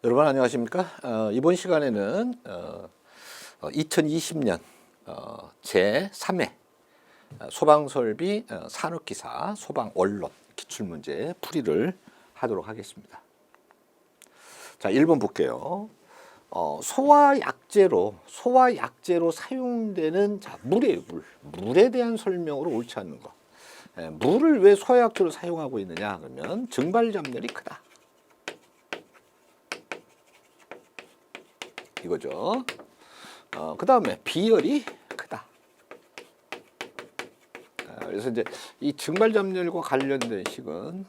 여러분 안녕하십니까? 이번 시간에는 2020년 제3회 소방설비 산업기사 소방원론 기출문제 풀이를 하도록 하겠습니다. 자, 1번 볼게요. 소화약제로 사용되는 물이에요. 물에 대한 설명으로 옳지 않는 거. 물을 왜 소화약제로 사용하고 있느냐 그러면 증발점열이 크다 이거죠. 그 다음에 비열이 크다. 그래서 이제 이 증발점열과 관련된 식은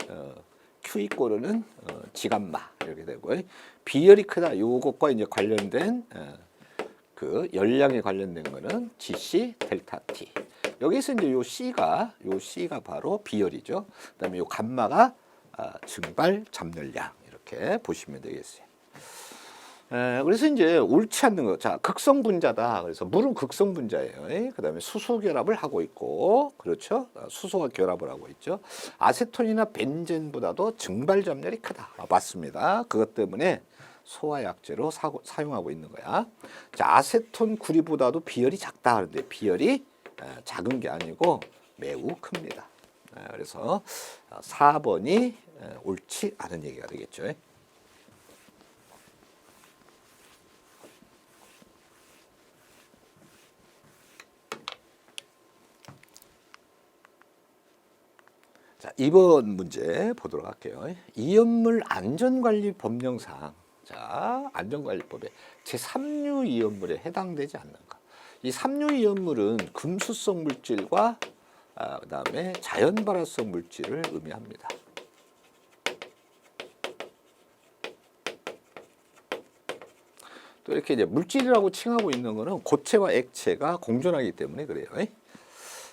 Q=는 지감마 이렇게 되고, 비열이 크다 요것과 이제 관련된 그 열량에 관련된 거는 Gc 델타 T. 여기서 이제 요 C가 바로 비열이죠. 그다음에 요 감마가 증발 잠열량 이렇게 보시면 되겠어요. 그래서 이제 옳지 않는 거. 자, 극성 분자다. 그래서 물은 극성 분자예요. 그 다음에 수소 결합을 하고 있고, 그렇죠? 수소와 결합을 하고 있죠. 아세톤이나 벤젠보다도 증발 잠열이 크다. 맞습니다. 그것 때문에 소화약제로 사용하고 있는 거야. 자, 아세톤 구리보다도 비열이 작다. 그런데 비열이 작은 게 아니고 매우 큽니다. 그래서 4번이 옳지 않은 얘기가 되겠죠. 자, 2번 문제 보도록 할게요. 이연물 안전관리 법령상, 자, 안전관리법에 제3류 이연물에 해당되지 않는가. 이 3류 이연물은 금수성 물질과 그다음에 자연발화성 물질을 의미합니다. 또 이렇게 이제 물질이라고 칭하고 있는 거는 고체와 액체가 공존하기 때문에 그래요.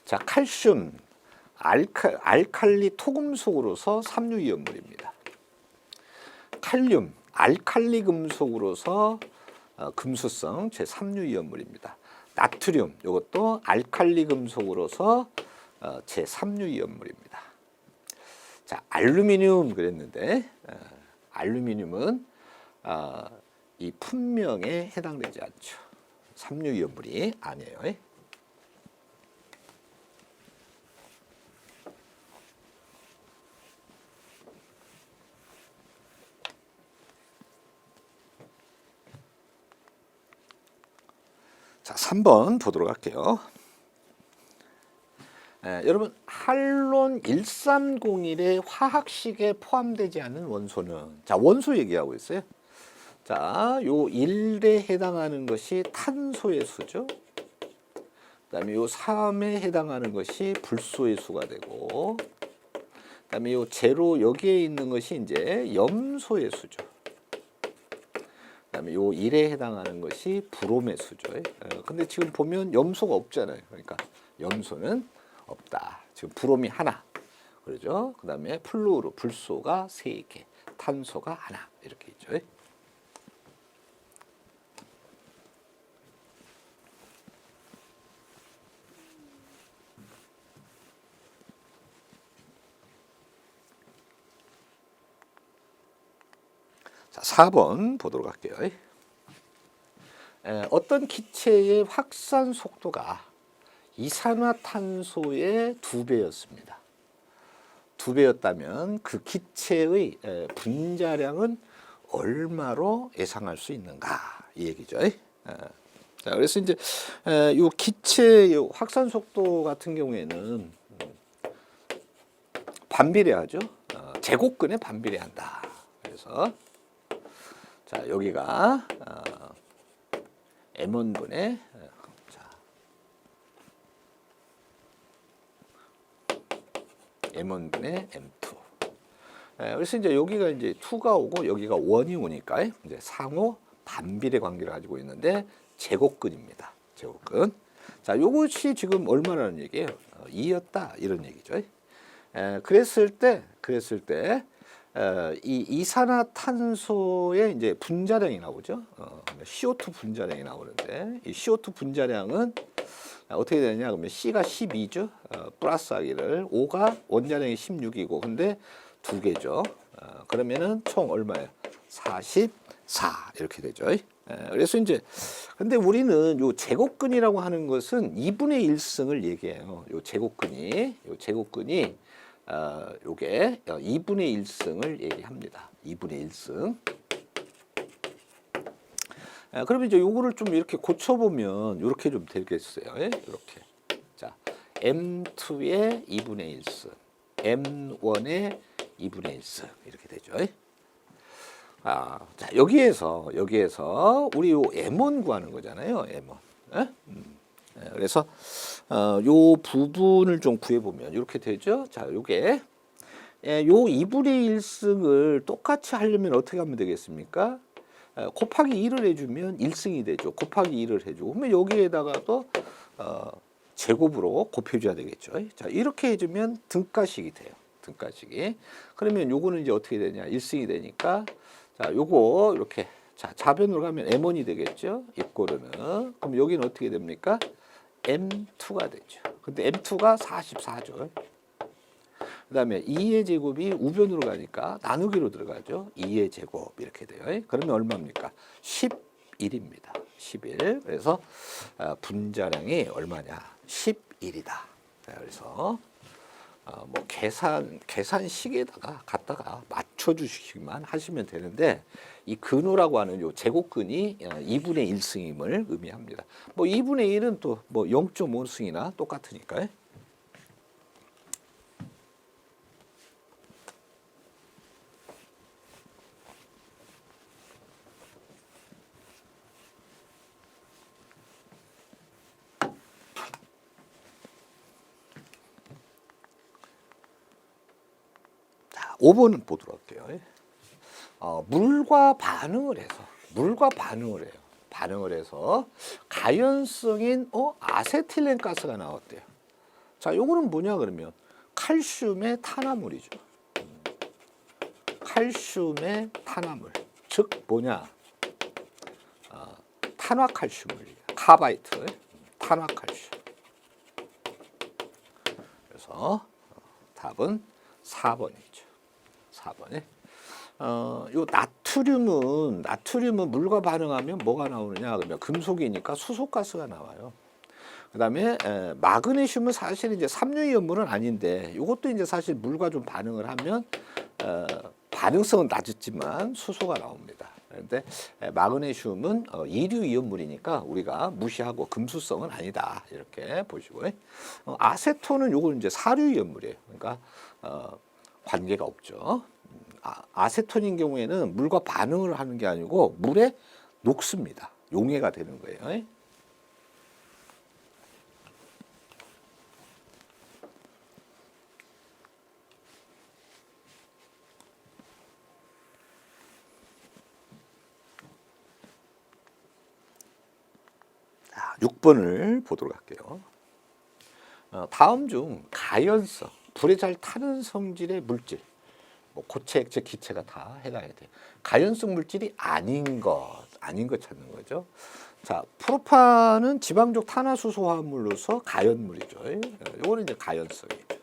자, 칼슘 알칼리 토금속으로서 3류 이연물입니다. 칼륨 알칼리 금속으로서 금수성 제3류 이연물입니다. 나트륨 이것도 알칼리 금속으로서 제3류 이연물입니다. 자, 알루미늄 그랬는데 알루미늄은 이 품명에 해당되지 않죠. 3류 이연물이 아니에요. 자, 3번 보도록 할게요. 여러분, 할론 1301의 화학식에 포함되지 않은 원소는, 자, 원소 얘기하고 있어요. 자, 요 1에 해당하는 것이 탄소의 수죠. 그다음에 요 3에 해당하는 것이 불소의 수가 되고, 그다음에 요 제로 여기에 있는 것이 이제 염소의 수죠. 그다음에 요 1에 해당하는 것이 브롬의 수죠. 근데 지금 보면 염소가 없잖아요. 그러니까 염소는 없다. 지금 브롬이 하나. 그러죠? 그다음에 플루오르 불소가 3개, 탄소가 하나. 이렇게 있죠. 자, 4번 보도록 할게요. 어떤 기체의 확산 속도가 이산화탄소의 2배였습니다. 2배였다면 그 기체의 분자량은 얼마로 예상할 수 있는가 이 얘기죠. 자, 그래서 이제 이 기체의 확산 속도 같은 경우에는 반비례하죠. 제곱근에 반비례한다. 그래서 자, 여기가 M1분의 M1분의 M2. 그래서 이제 여기가 이제 2가 오고 여기가 1이 오니까 이제 상호 반비례 관계를 가지고 있는데 제곱근입니다. 제곱근. 자, 요것이 지금 얼마라는 얘기예요? 2였다 이런 얘기죠. 그랬을 때 이 이산화탄소의 이제 분자량이 나오죠. CO2 분자량이 나오는데 이 CO2 분자량은 어떻게 되느냐 그러면 C가 12죠. 플러스하기를 5가 원자량이 16이고 근데 2개죠. 그러면은 총 얼마예요? 40 4 이렇게 되죠. 그래서 이제 근데 우리는 요 제곱근이라고 하는 것은 2분의 1승을 얘기해요. 요 제곱근이 요게 2분의 1승을 얘기합니다. 2분의 1승. 그러면 이제 요거를 좀 이렇게 고쳐보면 이렇게 좀 되겠어요. 이렇게. 자, M2의 2분의 1승, M1의 2분의 1승 이렇게 되죠. 자, 여기에서 우리 요 M1 구하는 거잖아요. M1. 그래서 요 부분을 좀 구해보면 이렇게 되죠. 자, 요게 요 2분의 1승을 똑같이 하려면 어떻게 하면 되겠습니까? 곱하기 2를 해주면 1승이 되죠. 곱하기 2를 해주고 그러면 여기에다가도 제곱으로 곱해줘야 되겠죠. 자, 이렇게 해주면 등가식이 돼요. 등가식이. 그러면 요거는 이제 어떻게 되냐? 1승이 되니까 자, 요거 이렇게 자, 좌변으로 가면 M1이 되겠죠. 이꼴은 그럼 여기는 어떻게 됩니까? M2가 되죠. 근데 M2가 44죠. 그 다음에 2의 제곱이 우변으로 가니까 나누기로 들어가죠. 2의 제곱 이렇게 돼요. 그러면 얼마입니까? 11입니다. 11. 그래서 분자량이 얼마냐? 11이다. 그래서 뭐 계산식에다가 갖다가 맞춰주시기만 하시면 되는데 이 근호라고 하는 요 제곱근이 2분의 1승임을 의미합니다. 뭐 2분의 1은 또 뭐 0.5승이나 똑같으니까요. 자, 5번은 보도록 할게요. 물과 반응을 해요. 반응을 해서 가연성인 아세틸렌 가스가 나왔대요. 자, 요거는 뭐냐 그러면 칼슘의 탄화물이죠. 칼슘의 탄화물. 즉 뭐냐? 탄화칼슘을 카바이트, 탄화칼슘. 그래서 답은 4번이죠. 4번에. 요 나트륨은 물과 반응하면 뭐가 나오느냐 그러면 금속이니까 수소가스가 나와요. 그다음에 마그네슘은 사실 이제 삼류이온물은 아닌데 이것도 이제 사실 물과 좀 반응을 하면 반응성은 낮았지만 수소가 나옵니다. 그런데 마그네슘은 이류이온물이니까 우리가 무시하고 금수성은 아니다 이렇게 보시고 아세톤은 요거는 이제 사류이온물이에요. 그러니까 관계가 없죠. 아세톤인 경우에는 물과 반응을 하는 게 아니고 물에 녹습니다. 용해가 되는 거예요. 자, 6번을 보도록 할게요. 다음 중 가연성, 불에 잘 타는 성질의 물질, 뭐 고체, 액체, 기체가 다 해당이 돼요. 가연성 물질이 아닌 것 찾는 거죠. 자, 프로판은 지방족 탄화수소 화합물로서 가연물이죠. 이거는 이제 가연성이죠.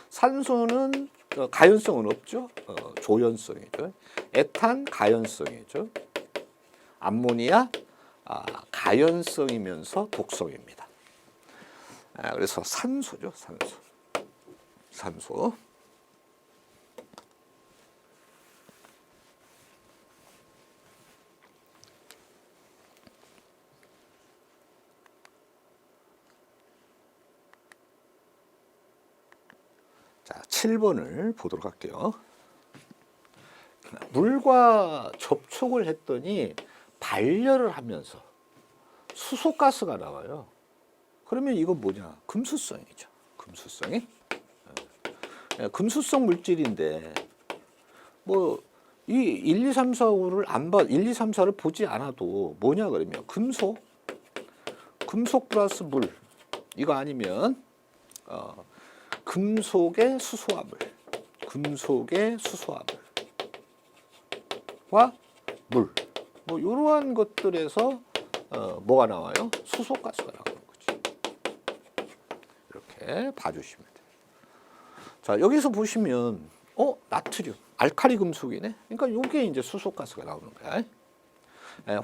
산소는 가연성은 없죠. 조연성이죠. 에탄 가연성이죠. 암모니아 가연성이면서 독성입니다. 그래서 산소죠. 산소. 자, 7번을 보도록 할게요. 물과 접촉을 했더니 발열을 하면서 수소가스가 나와요. 그러면 이건 뭐냐? 금수성이죠. 금수성이. 금수성 물질인데 뭐 이 1, 2, 3, 4, 5를 1, 2, 3, 4를 보지 않아도 뭐냐 그러면 금속 플러스 물 이거 아니면 금속의 수소화물과 물 뭐 이러한 것들에서 뭐가 나와요? 수소가스가 나오는 거지. 이렇게 봐주시면 돼요. 자, 여기서 보시면 나트륨 알칼리 금속이네. 그러니까 요게 이제 수소가스가 나오는 거야.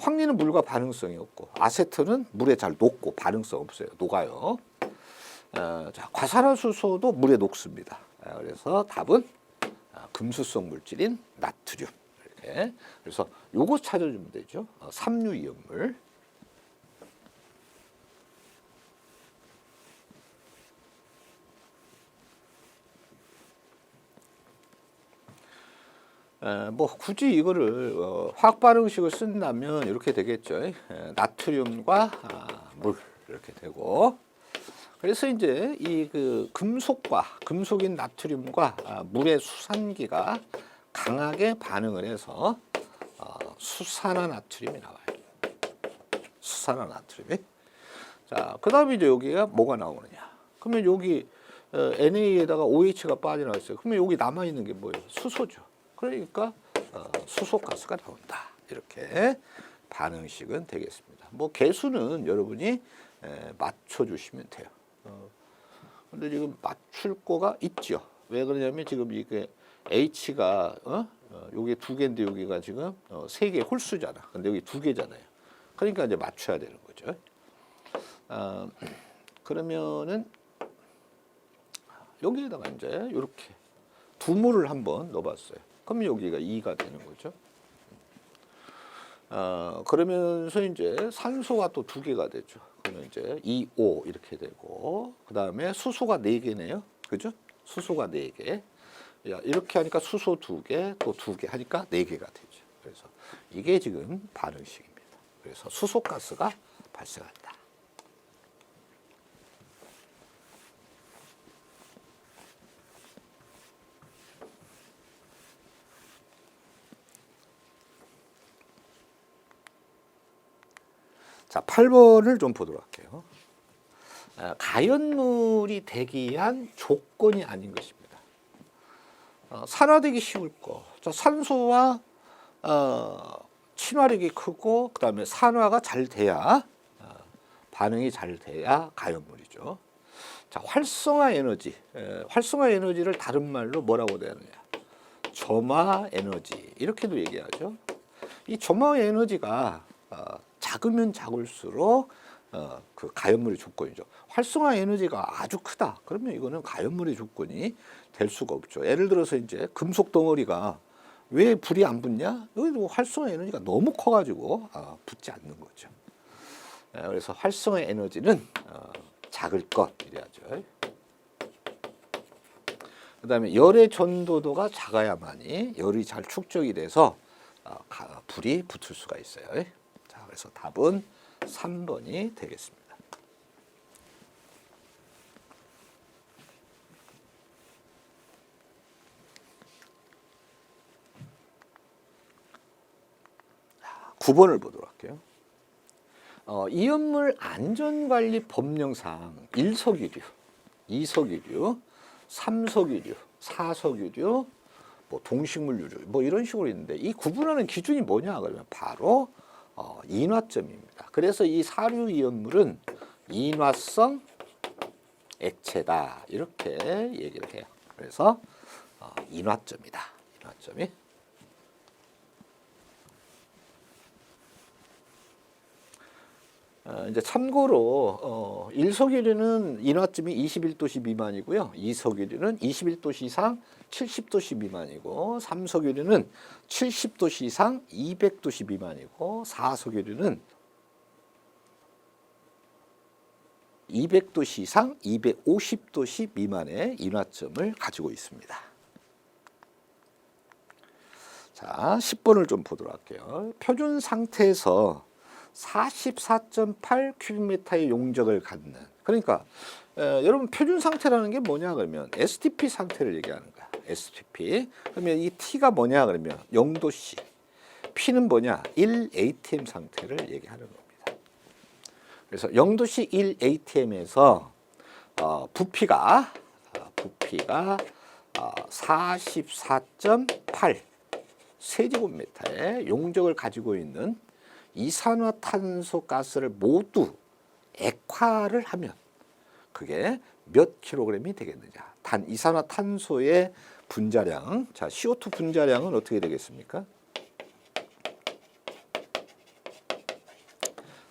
황리는 물과 반응성이 없고, 아세트는 물에 잘 녹고 반응성 없어요. 녹아요. 자, 과산화수소도 물에 녹습니다. 그래서 답은 금수성 물질인 나트륨. 이렇게. 그래서 요거 찾아주면 되죠. 삼류이온물. 뭐 굳이 이거를 화학 반응식을 쓴다면 이렇게 되겠죠. 나트륨과 물 이렇게 되고. 그래서 이제 이 그 금속인 나트륨과 물의 수산기가 강하게 반응을 해서 수산화나트륨이 나와요. 수산화나트륨이. 자, 그다음에 이제 여기가 뭐가 나오느냐? 그러면 여기 NA에다가 OH가 빠져나왔어요. 그러면 여기 남아 있는 게 뭐예요? 수소죠. 그러니까 수소가스가 나온다. 이렇게 반응식은 되겠습니다. 뭐 개수는 여러분이 맞춰주시면 돼요. 근데 지금 맞출 거가 있죠. 왜 그러냐면 지금 이게 H가 요게 두 개인데 여기가 지금 세 개 홀수잖아. 근데 여기 두 개잖아요. 그러니까 이제 맞춰야 되는 거죠. 그러면은 여기에다가 이제 이렇게 두모를 한번 넣어봤어요. 그럼 여기가 2가 되는 거죠. 그러면서 이제 산소가 또 두 개가 되죠. 그러면 이제 2O 이렇게 되고, 그 다음에 수소가 4개네요. 그죠? 수소가 4개. 이렇게 하니까 수소 2개, 또 2개 하니까 4개가 되죠. 그래서 이게 지금 반응식입니다. 그래서 수소가스가 발생한다. 자, 8번을 좀 보도록 할게요. 가연물이 되기 위한 조건이 아닌 것입니다. 산화되기 쉬울 거. 자, 산소와 친화력이 크고, 그 다음에 산화가 잘 돼야, 반응이 잘 돼야 가연물이죠. 자, 활성화 에너지. 활성화 에너지를 다른 말로 뭐라고 되느냐? 점화 에너지. 이렇게도 얘기하죠. 이 점화 에너지가 작으면 작을수록 그 가연물의 조건이죠. 활성화 에너지가 아주 크다. 그러면 이거는 가연물의 조건이 될 수가 없죠. 예를 들어서 이제 금속 덩어리가 왜 불이 안 붙냐? 여기도 활성화 에너지가 너무 커가지고 붙지 않는 거죠. 그래서 활성화 에너지는 작을 것 이래야죠. 그다음에 열의 전도도가 작아야만이 열이 잘 축적이 돼서 불이 붙을 수가 있어요. 자, 그래서 답은 3번이 되겠습니다. 자, 9번을 보도록 할게요. 이온물 안전관리 법령상 1석유류, 2석유류, 3석유류, 4석유류, 뭐 동식물유류 뭐 이런 식으로 있는데 이 구분하는 기준이 뭐냐 그러면 바로 인화점입니다. 그래서 이 사류 이온물은 인화성 액체다 이렇게 얘기를 해요. 그래서 인화점이다. 인화점이. 이제 참고로 1석유류는 인화점이 21도씨 미만이고요. 2석유류는 21도씨 이상 70도씨 미만이고 3석유류는 70도씨 이상 200도씨 미만이고 4석유류는 200도씨 이상 250도씨 미만의 인화점을 가지고 있습니다. 자, 10번을 좀 보도록 할게요. 표준 상태에서 44.8 큐빅미터의 용적을 갖는. 그러니까 여러분 표준 상태라는 게 뭐냐 그러면 STP 상태를 얘기하는 거야. STP. 그러면 이 T가 뭐냐 그러면 0도씨. P는 뭐냐? 1atm 상태를 얘기하는 겁니다. 그래서 0도씨 1atm에서 부피가 44.8 세제곱미터의 용적을 가지고 있는 이산화탄소 가스를 모두 액화를 하면 그게 몇 킬로그램이 되겠느냐. 단 이산화탄소의 분자량. 자, CO2 분자량은 어떻게 되겠습니까?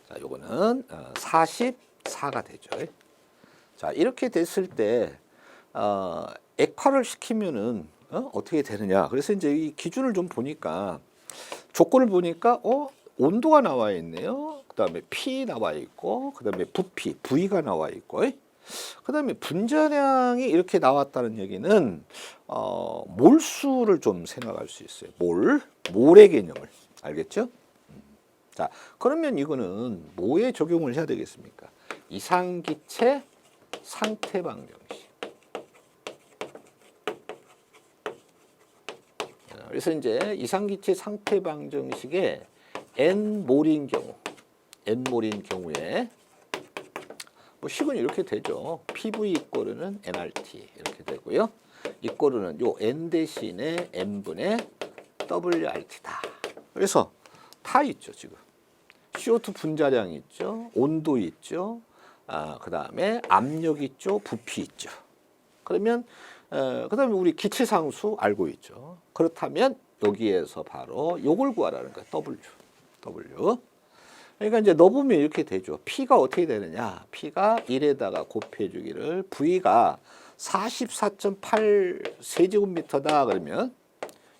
자, 요거는 44가 되죠. 자, 이렇게 됐을 때 액화를 시키면은 어떻게 되느냐? 그래서 이제 이 기준을 좀 보니까 조건을 보니까 온도가 나와 있네요. 그다음에 P 나와 있고, 그다음에 부피, V가 나와 있고, 그다음에 분자량이 이렇게 나왔다는 얘기는 몰수를 좀 생각할 수 있어요. 몰의 개념을 알겠죠? 자, 그러면 이거는 뭐에 적용을 해야 되겠습니까? 이상기체 상태방정식. 그래서 이제 이상기체 상태방정식에 N몰인 경우에 뭐 식은 이렇게 되죠. PV 이꼬르는 nRT 이렇게 되고요. 이꼬르는 요 N 대신에 N분의 WRT다. 그래서 다 있죠, 지금. CO2 분자량 있죠. 온도 있죠. 그 다음에 압력 있죠. 부피 있죠. 그러면 그 다음에 우리 기체상수 알고 있죠. 그렇다면 여기에서 바로 요걸 구하라는 거예요. W. 그러니까 이제 넣어보면 이렇게 되죠. P가 어떻게 되느냐. P가 1에다가 곱해주기를 V가 44.8 세제곱미터다. 그러면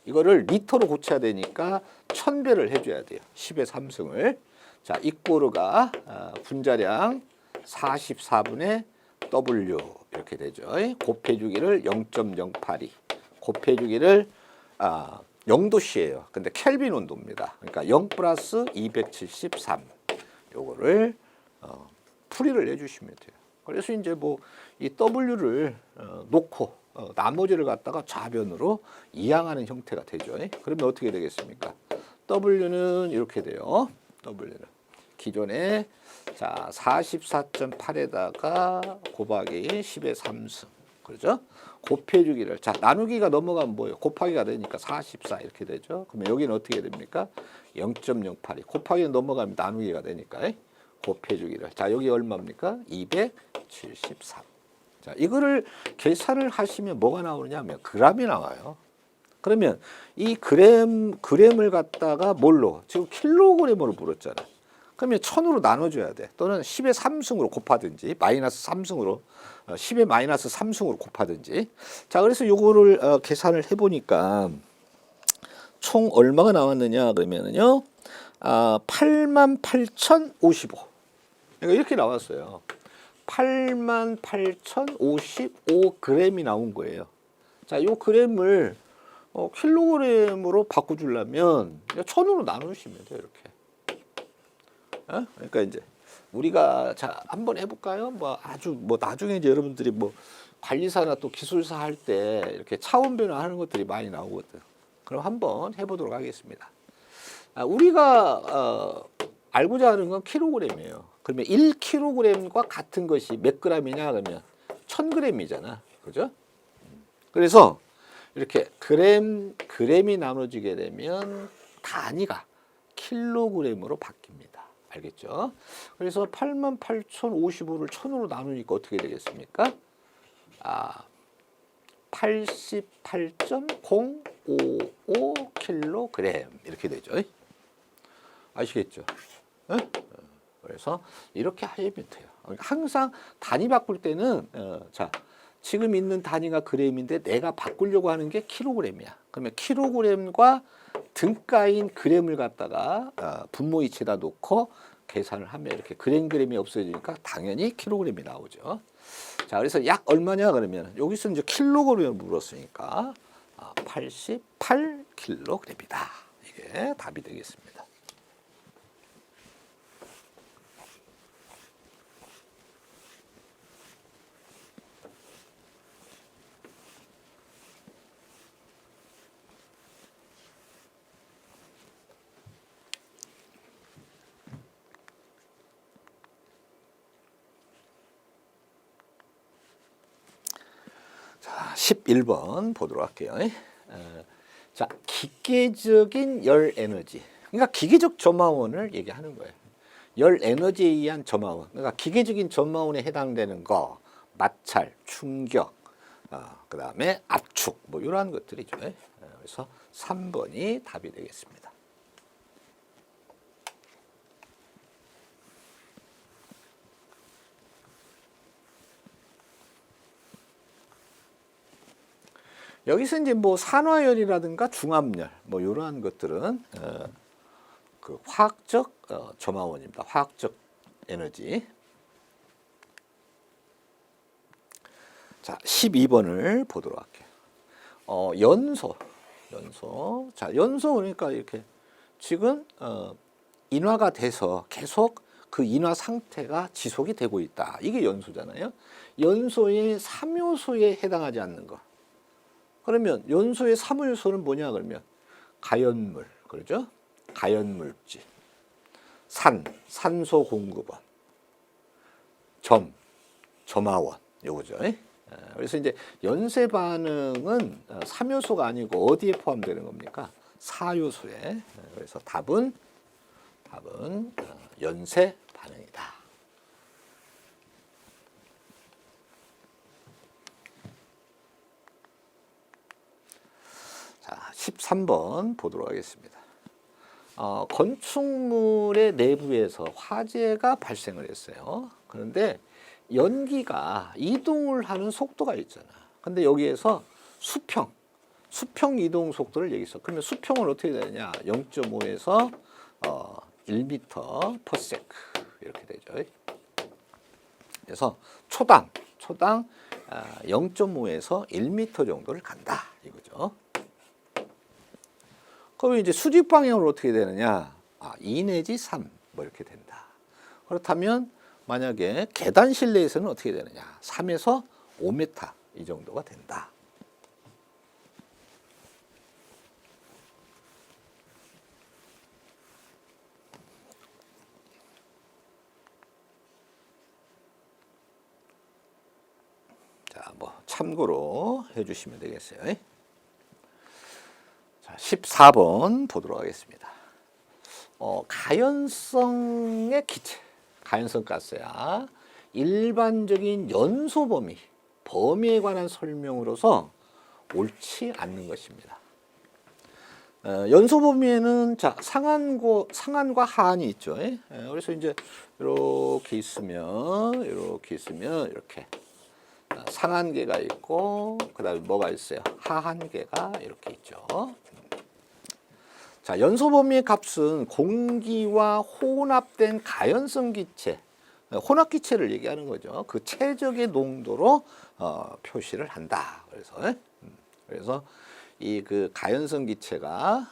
이거를 리터로 고쳐야 되니까 1000배를 해줘야 돼요. 10의 3승을. 자, 이꼬르가 분자량 44분의 W 이렇게 되죠. 곱해주기를 0.082. 곱해주기를 0도씨예요. 근데 켈빈 온도입니다. 그러니까 0 플러스 273. 요거를 풀이를 해주시면 돼요. 그래서 이제 뭐 이 W를 놓고 나머지를 갖다가 좌변으로 이항하는 형태가 되죠. 그러면 어떻게 되겠습니까? W는 이렇게 돼요. W는 기존에 자 44.8에다가 곱하기 10의 3승. 그렇죠? 곱해주기를 자 나누기가 넘어가면 뭐예요? 곱하기가 되니까 44 이렇게 되죠. 그러면 여기는 어떻게 됩니까? 0.082 곱하기는 넘어가면 나누기가 되니까 곱해주기를 자 여기 얼마입니까? 273. 자 이거를 계산을 하시면 뭐가 나오느냐면 그램이 나와요. 그러면 이 그램을 갖다가 뭘로 지금 킬로그램으로 물었잖아. 그러면 1000으로 나눠줘야 돼. 또는 10의 3승으로 곱하든지 마이너스 3승으로 10의 마이너스 3승으로 곱하든지. 자 그래서 요거를 계산을 해보니까 총 얼마가 나왔느냐 그러면은요 88,055. 그러니까 이렇게 나왔어요. 88,055g이 나온 거예요. 자, 요 그램을 킬로그램으로 바꿔주려면 1000으로 나누시면 돼요. 이렇게. 그러니까 이제 우리가 자 한번 해볼까요? 뭐 아주 뭐 나중에 이제 여러분들이 뭐 관리사나 또 기술사 할 때 이렇게 차원 변화하는 것들이 많이 나오거든. 그럼 한번 해보도록 하겠습니다. 우리가 알고자 하는 건 킬로그램이에요. 그러면 1kg과 같은 것이 몇 g이냐 그러면 1000g이잖아. 그죠? 그래서 이렇게 그램이 나눠지게 되면 단위가 킬로그램으로 바뀝니다. 알겠죠? 그래서 88,055를 1000으로 나누니까 어떻게 되겠습니까? 88.055kg 이렇게 되죠. 아시겠죠? 그래서 이렇게 하시면 돼요. 항상 단위 바꿀 때는 자 지금 있는 단위가 그램인데 내가 바꾸려고 하는 게 킬로그램이야. 그러면 킬로그램과 등가인 그램을 갖다가 분모이치에다 놓고 계산을 하면 이렇게 그램이 없어지니까 당연히 킬로그램이 나오죠. 자 그래서 약 얼마냐 그러면 여기서 이제 킬로그램을 물었으니까 88kg이다. 이게 답이 되겠습니다. 자, 11번 보도록 할게요. 자, 기계적인 열 에너지. 그러니까 기계적 점화원을 얘기하는 거예요. 열 에너지에 의한 점화원. 그러니까 기계적인 점화원에 해당되는 거, 마찰, 충격, 그 다음에 압축, 뭐 이러한 것들이죠. 그래서 3번이 답이 되겠습니다. 여기서 이제 뭐 산화열이라든가 중압열, 뭐 이러한 것들은 그 화학적 점화원입니다. 화학적 에너지. 자, 12번을 보도록 할게요. 연소. 자, 연소 그러니까 이렇게 지금 인화가 돼서 계속 그 인화 상태가 지속이 되고 있다. 이게 연소잖아요. 연소의 3요소에 해당하지 않는 거. 그러면 연소의 3요소는 뭐냐 그러면 가연물, 그러죠? 가연물질. 산소 공급원. 점화원. 요거죠. 그래서 이제 연쇄 반응은 3요소가 아니고 어디에 포함되는 겁니까? 4요소에. 그래서 답은 연쇄 반응이다. 자, 13번 보도록 하겠습니다. 건축물의 내부에서 화재가 발생을 했어요. 그런데 연기가 이동을 하는 속도가 있잖아. 근데 여기에서 수평 이동 속도를 얘기했어. 그러면 수평은 어떻게 되느냐? 0.5에서 1m per sec 이렇게 되죠. 그래서 초당 0.5에서 1m 정도를 간다 이거죠. 그럼 이제 수직 방향으로 어떻게 되느냐? 2 내지 3 뭐 이렇게 된다. 그렇다면 만약에 계단 실내에서는 어떻게 되느냐? 3에서 5m 이 정도가 된다. 자, 뭐 참고로 해주시면 되겠어요. 자, 14번 보도록 하겠습니다. 가연성의 기체, 가연성 가스야. 일반적인 연소 범위에 관한 설명으로서 옳지 않는 것입니다. 연소 범위에는 자 상한과 하한이 있죠. 그래서 이제 이렇게 있으면 이렇게 상한계가 있고 그다음에 뭐가 있어요? 하한계가 이렇게 있죠. 자, 연소 범위의 값은 공기와 혼합된 가연성 기체, 혼합 기체를 얘기하는 거죠. 그 최적의 농도로 표시를 한다. 그래서 이 그 가연성 기체가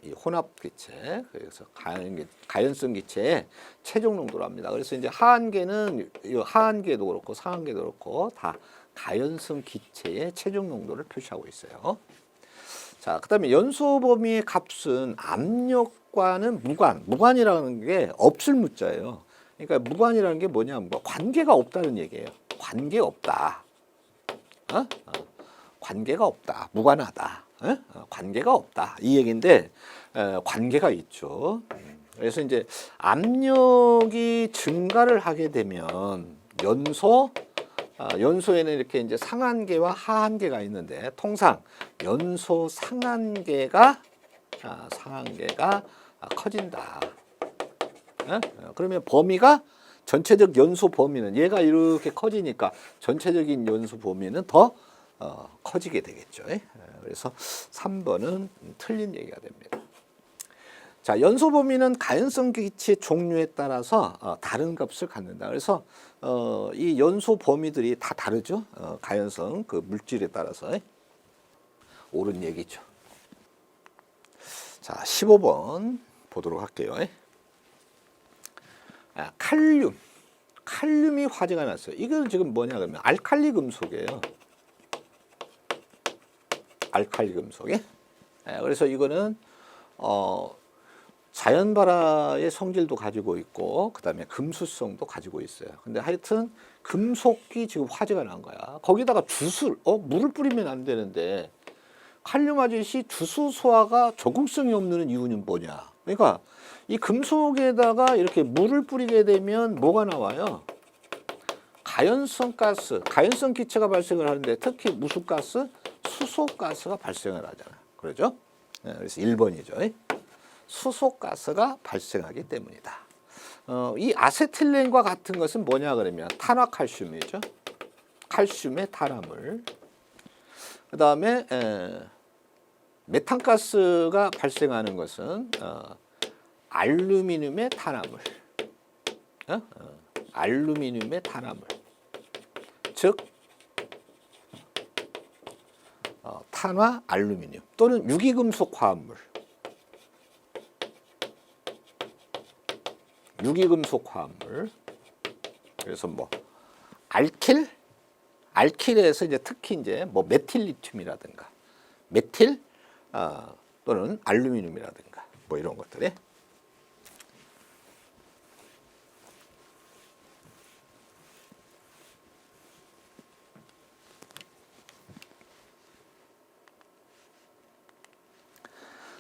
이 혼합 기체, 그래서 가연성 기체의 최종 농도로 합니다. 그래서 이제 하한계는 하한계도 그렇고 상한계도 그렇고 다 가연성 기체의 최종 농도를 표시하고 있어요. 자, 그다음에 연소 범위의 값은 압력과는 무관이라는 게 없을 무자예요. 그러니까 무관이라는 게 뭐냐? 뭐 관계가 없다는 얘기예요. 관계 없다. 관계가 없다. 무관하다. 관계가 없다. 이 얘기인데 관계가 있죠. 그래서 이제 압력이 증가를 하게 되면 연소에는 이렇게 이제 상한계와 하한계가 있는데 통상 연소 상한계가 커진다. 그러면 범위가 전체적 연소 범위는 얘가 이렇게 커지니까 전체적인 연소 범위는 더 커지게 되겠죠. 그래서 3번은 틀린 얘기가 됩니다. 자, 연소 범위는 가연성 기체 종류에 따라서 다른 값을 갖는다. 그래서 이 연소 범위들이 다 다르죠. 가연성 그 물질에 따라서 옳은 얘기죠. 자, 15번 보도록 할게요. 칼륨이 화재가 났어요. 이건 지금 뭐냐 그러면 알칼리 금속이에요. 알칼리 금속에. 그래서 이거는 자연발화의 성질도 가지고 있고 그다음에 금수성도 가지고 있어요. 근데 하여튼 금속이 지금 화재가 난 거야. 거기다가 물을 뿌리면 안 되는데 칼륨 아저씨 주수 소화가 적응성이 없는 이유는 뭐냐? 그러니까 이 금속에다가 이렇게 물을 뿌리게 되면 뭐가 나와요? 가연성 가스, 가연성 기체가 발생을 하는데 특히 무슨 가스? 수소가스가 발생을 하잖아요. 그러죠? 네, 그래서 1번이죠. 수소가스가 발생하기 때문이다. 이 아세틸렌과 같은 것은 뭐냐 그러면 탄화칼슘이죠. 칼슘의 탄화물. 그 다음에 메탄가스가 발생하는 것은 알루미늄의 탄화물. 알루미늄의 탄화물. 즉 탄화 알루미늄 또는 유기금속 화합물. 유기금속 화합물. 그래서 뭐 알킬에서 이제 특히 이제 뭐 메틸리튬이라든가 메틸 또는 알루미늄이라든가 뭐 이런 것들이.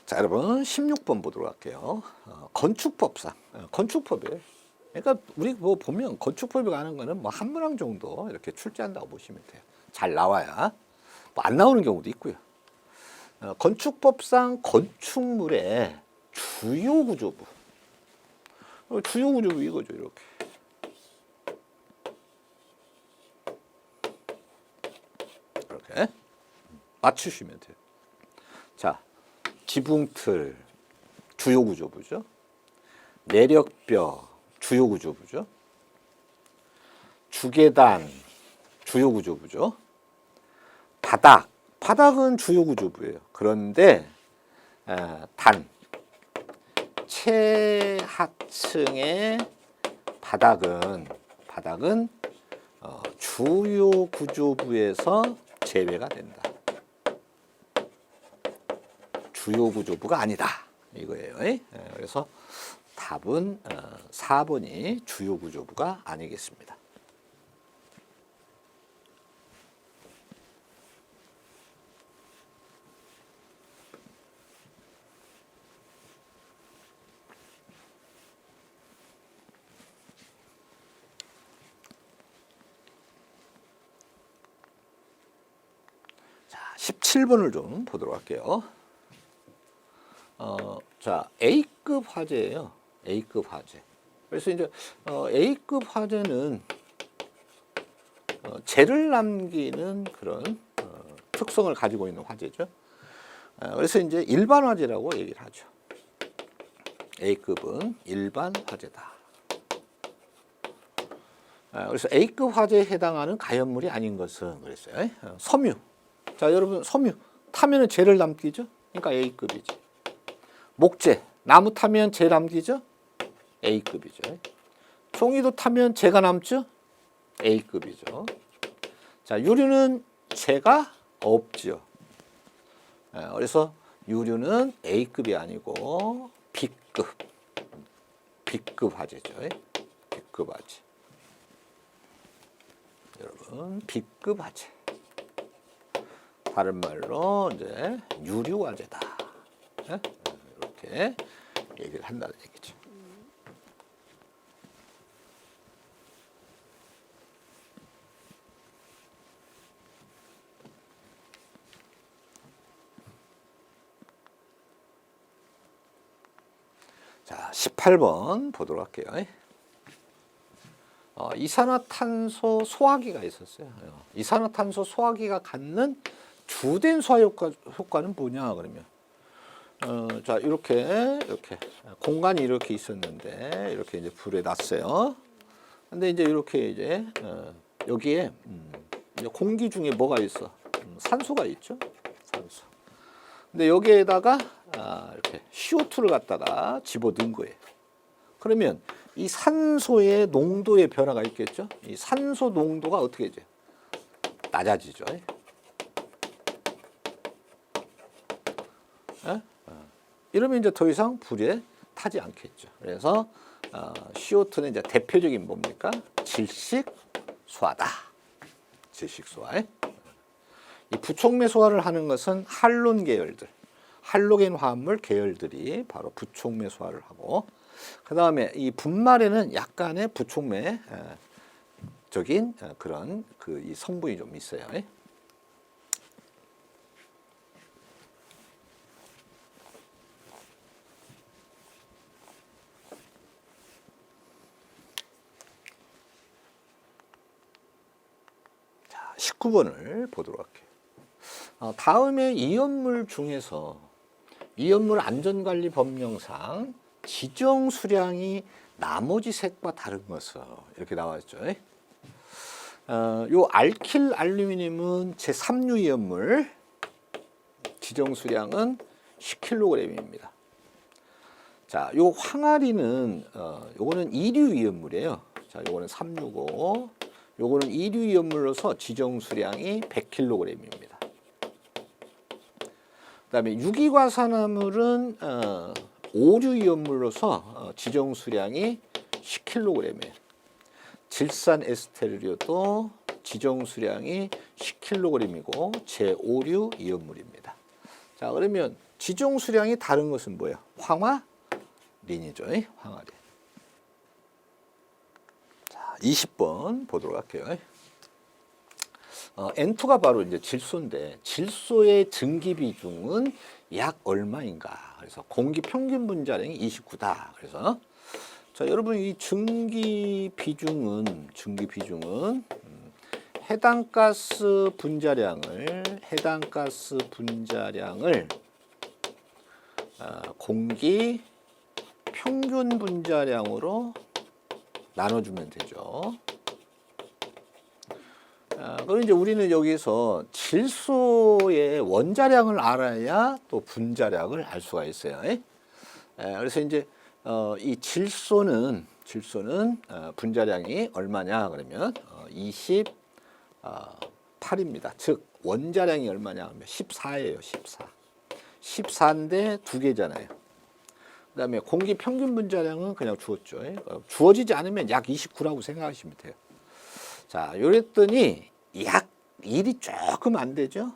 자, 여러분 16번 보도록 할게요. 건축법상 건축법이에요. 그러니까 우리 뭐 보면 건축법이 가는 거는 뭐 한 문항 정도 이렇게 출제한다고 보시면 돼요. 잘 나와야 뭐 안 나오는 경우도 있고요. 건축법상 건축물의 주요 구조부. 주요 구조부 이거죠, 이렇게. 이렇게 맞추시면 돼요. 자. 지붕틀 주요 구조부죠. 내력벽 주요 구조부죠. 주계단 주요 구조부죠. 바닥은 주요 구조부예요. 그런데 단 최하층의 바닥은 주요 구조부에서 제외가 된다. 주요 구조부가 아니다. 이거예요. 그래서 답은 4번이 주요 구조부가 아니겠습니다. 자, 17번을 좀 보도록 할게요. 자, A급 화재예요. A급 화재. 그래서 이제 A급 화재는 재를 남기는 그런 특성을 가지고 있는 화재죠. 그래서 이제 일반 화재라고 얘기를 하죠. A급은 일반 화재다. 그래서 A급 화재에 해당하는 가연물이 아닌 것은 그랬어요. 섬유. 자, 여러분 섬유 타면은 재를 남기죠. 그러니까 A급이지. 목재, 나무 타면 재 남기죠? A급이죠. 종이도 타면 재가 남죠? A급이죠. 자, 유류는 재가 없죠. 그래서 유류는 A급이 아니고 B급 화재죠. B급 화재. 여러분, B급 화재. 다른 말로 이제 유류 화재다. 이렇게 얘기를 한다는 얘기죠. 자, 18번 보도록 할게요. 이산화탄소 소화기가 있었어요. 이산화탄소 소화기가 갖는 주된 소화 효과는 뭐냐 그러면 자, 이렇게 공간이 이렇게 있었는데 이렇게 이제 불에 놨어요. 근데 이제 이렇게 이제 여기에 이제 공기 중에 뭐가 있어? 산소가 있죠. 산소. 근데 여기에다가 이렇게 CO2를 갖다가 집어넣은 거예요. 그러면 이 산소의 농도의 변화가 있겠죠. 이 산소 농도가 어떻게 되죠? 낮아지죠. 이러면 이제 더 이상 불에 타지 않겠죠. 그래서 CO2는 이제 대표적인 뭡니까? 질식소화다. 질식소화. 이 부촉매 소화를 하는 것은 할론 계열들, 할로겐 화합물 계열들이 바로 부촉매 소화를 하고, 그 다음에 이 분말에는 약간의 부촉매 적인 그런 이 성분이 좀 있어요. 자, 19번을 보도록 할게요. 다음에 이연물 중에서 이연물 안전관리 법령상 지정 수량이 나머지 색과 다른 것은 이렇게 나왔죠. 요 알킬 알루미늄은 제3류 이연물 지정 수량은 10kg입니다. 자, 요 황아리는 요거는 2류 이연물이에요. 자, 요거는 3류고 요거는 2류 이연물로서 지정 수량이 100kg입니다. 그다음에 유기과산화물은 5류 이연물로서 지정 수량이 10kg이에요. 질산 에스테르류도 지정 수량이 10kg이고 제5류 이연물입니다. 자, 그러면 지정 수량이 다른 것은 뭐예요? 황화린이죠. 황화린. 자, 20번 보도록 할게요. N2가 바로 이제 질소인데 질소의 증기 비중은 약 얼마인가? 그래서 공기 평균 분자량이 29다. 그래서 자, 여러분 이 증기 비중은 해당 가스 분자량을 공기 평균 분자량으로 나눠주면 되죠. 그럼 이제 우리는 여기서 질소의 원자량을 알아야 또 분자량을 알 수가 있어요. 그래서 이제 이 질소는 분자량이 얼마냐 그러면 28입니다. 즉 원자량이 얼마냐 하면 14예요. 14인데 두 개잖아요. 그다음에 공기 평균 분자량은 그냥 주었죠. 주어지지 않으면 약 29라고 생각하시면 돼요. 자, 요랬더니 약 1이 조금 안 되죠.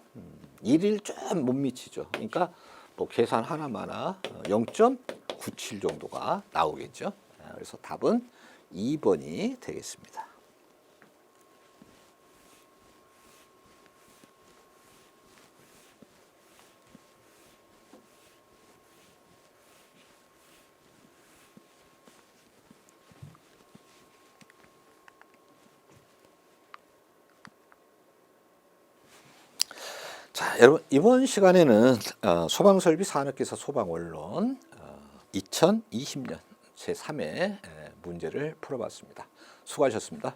1을 좀 못 미치죠. 그러니까 뭐 계산 하나마나 0.97 정도가 나오겠죠. 그래서 답은 2번이 되겠습니다. 자, 여러분 이번 시간에는 소방설비 산업기사 소방원론 2020년 제3회 문제를 풀어봤습니다. 수고하셨습니다.